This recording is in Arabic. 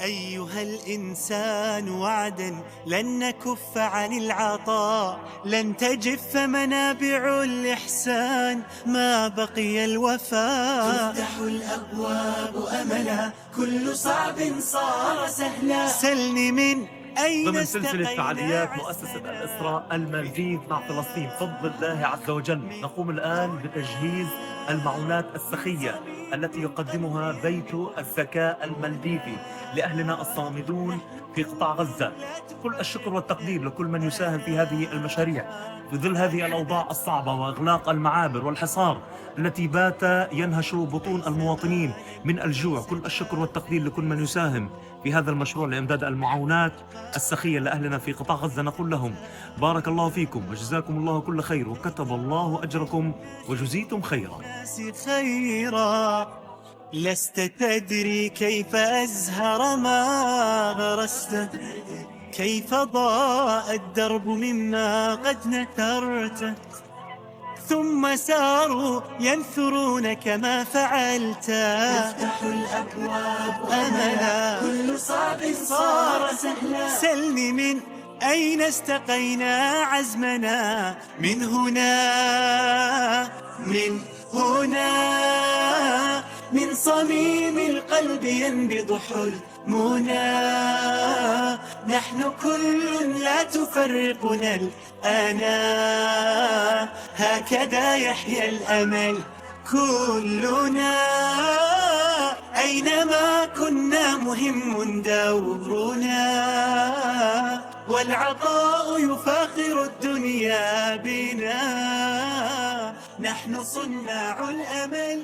أيها الإنسان وعدا لن نكف عن العطاء، لن تجف منابع الإحسان ما بقي الوفاء. تفتح الأبواب أملا، كل صعب صار سهلا. سلني من أين ضمن سلسلة استقينا فعاليات مؤسسة الإسراء المالديف مع فلسطين بفضل الله عز وجل، نقوم الآن بتجهيز المعونات السخية التي يقدمها بيت الذكاء المالديفي لأهلنا الصامدون في قطاع غزة. كل الشكر والتقدير لكل من يساهم في هذه المشاريع في ظل هذه الأوضاع الصعبة وإغلاق المعابر والحصار التي بات ينهش بطون المواطنين من الجوع. كل الشكر والتقدير لكل من يساهم في هذا المشروع لإمداد المعونات السخية لأهلنا في قطاع غزة. نقول لهم بارك الله فيكم وجزاكم الله كل خير وكتب الله أجركم وجزيتم خيرا. خيرا لست تدري كيف أزهر ما غرست، كيف ضاء الدرب مما قد نثرت، ثم ساروا ينثرون كما فعلت. يفتح الأبواب أملا، كل صعب صار سهلا. سلني من أين استقينا عزمنا، من هنا من صميم القلب ينبض حلمنا. نحن كل لا تفرقنا الآن، هكذا يحيا الأمل كلنا. أينما كنا مهم دورنا، والعطاء يفاخر الدنيا بنا. نحن صناع الأمل.